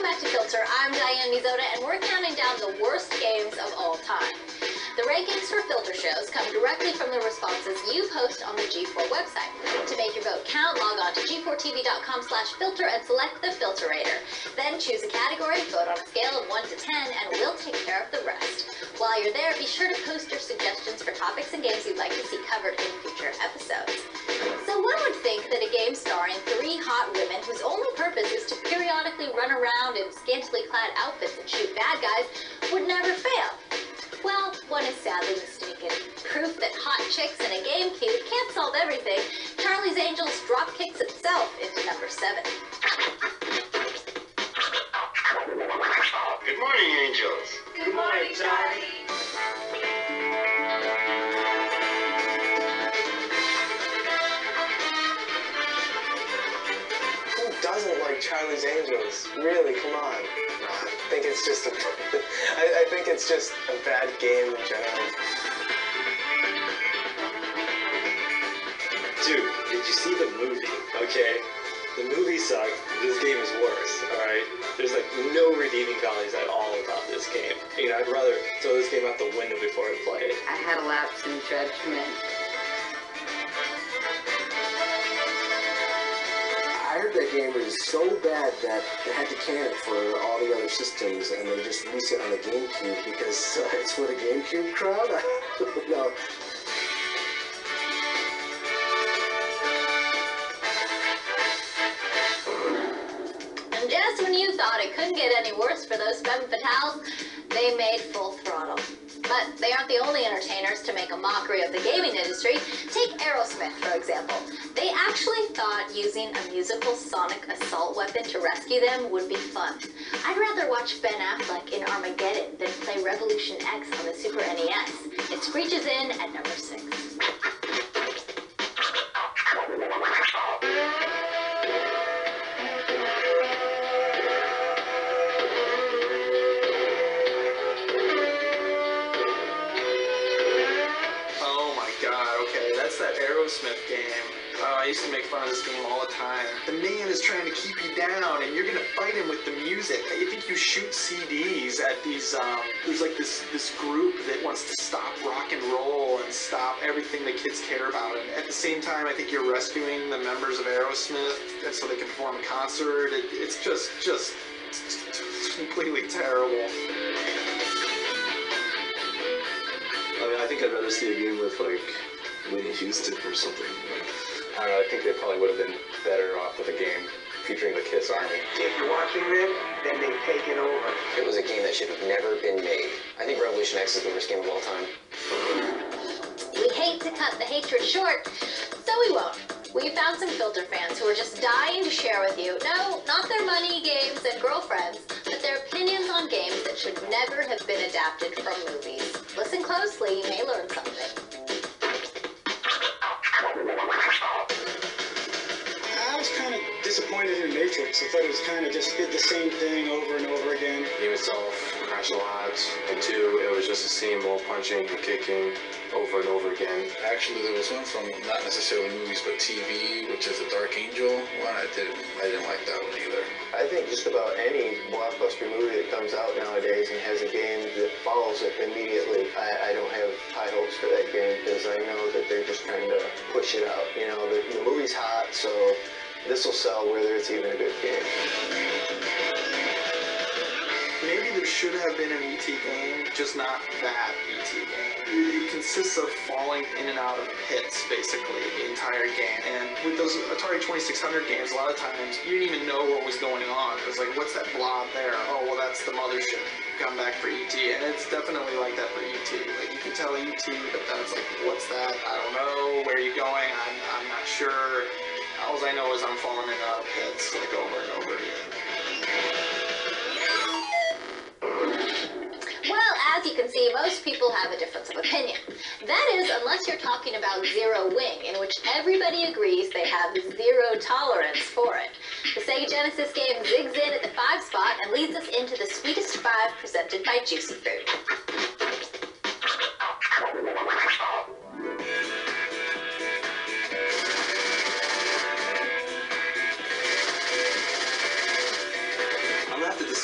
back to Filter. I'm Diane Mizota, and we're counting down the worst games of all time. The rankings for Filter shows come directly from the responses you post on the G4 website. To make your vote count, log on to g4tv.com/filter and select the Filterator. Then choose a category, vote on a scale of 1 to 10, and we'll take care of the rest. While you're there, be sure to post your suggestions for topics and games you'd like to see covered in future episodes. So one would think that a game starring 3 hot women whose only purpose is to periodically run around in scantily clad outfits and shoot bad guys would never fail. Well, one is sadly mistaken. Proof that hot chicks in a GameCube can't solve everything, Charlie's Angels drop kicks itself into number 7. Good morning, Angels. Good morning, Charlie. Who doesn't like Charlie's Angels? Really, come on. I think it's just I think it's just a bad game in general. Dude, did you see the movie? Okay, the movie sucked. This game is worse. All right, there's like no redeeming values at all about this game. You know, I'd rather throw this game out the window before I play it. I had a lapse in judgment. I heard that game was so bad that they had to can it for all the other systems, and they just released it on the GameCube because it's for the GameCube crowd. No. And just when you thought it couldn't get any worse for those femme fatales, they made Full Throttle. But they aren't the only entertainers to make a mockery of the gaming industry. Take Aerosmith, for example. They actually thought using a musical sonic assault weapon to rescue them would be fun. I'd rather watch Ben Affleck in Armageddon than play Revolution X on the Super NES. It screeches in at number 6. That Aerosmith game. I used to make fun of this game all the time. The man is trying to keep you down, and you're gonna fight him with the music. I think you shoot CDs at these. There's like this group that wants to stop rock and roll and stop everything the kids care about. And at the same time, I think you're rescuing the members of Aerosmith, and so they can perform a concert. It's just completely terrible. I mean, I think I'd rather see a game with like Whitney Houston or something. I don't know, I think they probably would have been better off with a game featuring the Kiss Army. If you're watching this, then they've taken over. It was a game that should have never been made. I think Revolution X is the worst game of all time. We hate to cut the hatred short, so we won't. We found some Filter fans who are just dying to share with you, no, not their money, games, and girlfriends, but their opinions on games that should never have been adapted from movies. Listen closely, you may learn something. I was kind of disappointed in Matrix. I thought it was kind of just did the same thing over and over again. The game itself crashed a lot, and 2, it was just the same old punching and kicking over and over again. Actually, there was one from not necessarily movies, but TV, which is the Dark Angel one. I didn't like that one either. I think just about any blockbuster movie that comes out nowadays and has a game that follows it immediately, I don't have high hopes for that game because I know that they're just trying to push it out. You know, the movie's hot, so this will sell whether it's even a good game. Maybe there should have been an E.T. game, just not that E.T. game. It consists of falling in and out of pits, basically, the entire game. And with those Atari 2600 games, a lot of times, you didn't even know what was going on. It was like, what's that blob there? Oh, well, that's the mothership. Come back for E.T. And it's definitely like that for E.T. Like, you can tell E.T., but then it's like, what's that? I don't know. Where are you going? I'm not sure. All I know is I'm falling in and out of pits, like, over and over again. Well, as you can see, most people have a difference of opinion. That is, unless you're talking about Zero Wing, in which everybody agrees they have zero tolerance for it. The Sega Genesis game zigs in at the 5 spot and leads us into the sweetest 5 presented by Juicy Fruit.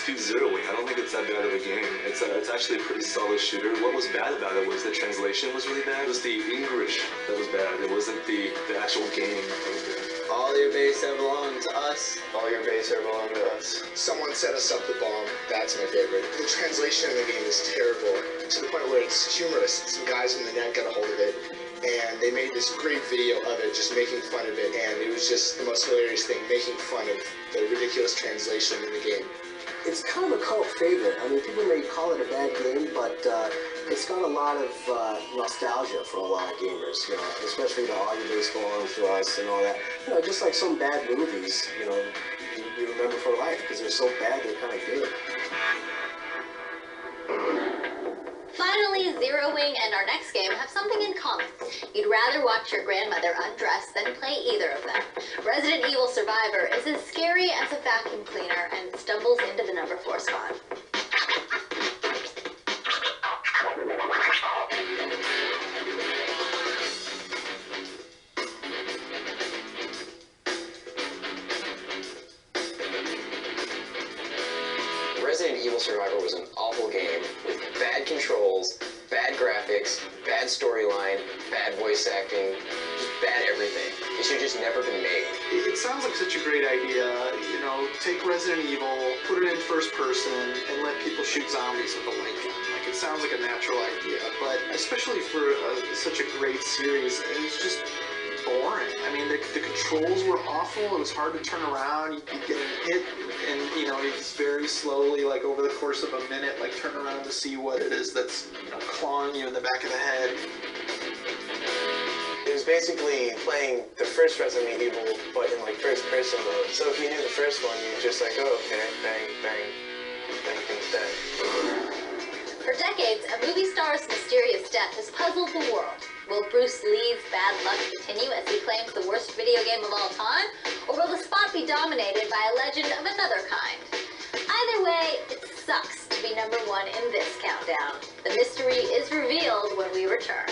dispute Zeroing. I don't think it's that bad of a game. It's actually a pretty solid shooter. What was bad about it was the translation was really bad. It was the English that was bad. It wasn't the actual game that was bad. All your base are belong to us. All your base are belong to us. Someone set us up the bomb. That's my favorite. The translation of the game is terrible, to the point where it's humorous. Some guys in the net got a hold of it, and they made this great video of it, just making fun of it, and it was just the most hilarious thing, making fun of the ridiculous translation in the game. It's kind of a cult favorite. I mean, people may call it a bad game, but it's got a lot of nostalgia for a lot of gamers, you know, especially the All Your Base Belongs to Us and all that. You know, just like some bad movies, you know, you remember for life because they're so bad they're kind of good. Finally, Zero Wing and our next game have something in common. You'd rather watch your grandmother undress than play either of them. Resident Evil Survivor is as scary as a vacuum cleaner and stumbles into the number 4 spot. Resident Evil Survivor was an awful game with bad controls, bad graphics, bad storyline, bad voice acting, just bad everything. It should have just never been made. It sounds like such a great idea, you know, take Resident Evil, put it in first person, and let people shoot zombies with a light gun. Like, it sounds like a natural idea, but especially for such a great series, it was just boring. I mean, the controls were awful. It was hard to turn around. You'd be getting hit, and you know, it's very slowly, like over the course of a minute, like turn around to see what it is that's, you know, clawing you in the back of the head. It was basically playing the first Resident Evil, but in like first person mode. So if you knew the first one, you'd just like, oh, okay, bang, bang, everything's dead. For decades, a movie star's mysterious death has puzzled the world. Will Bruce Lee's bad luck continue as he claims the worst video game of all time? Or will the spot be dominated by a legend of another kind? Either way, it sucks to be number 1 in this countdown. The mystery is revealed when we return.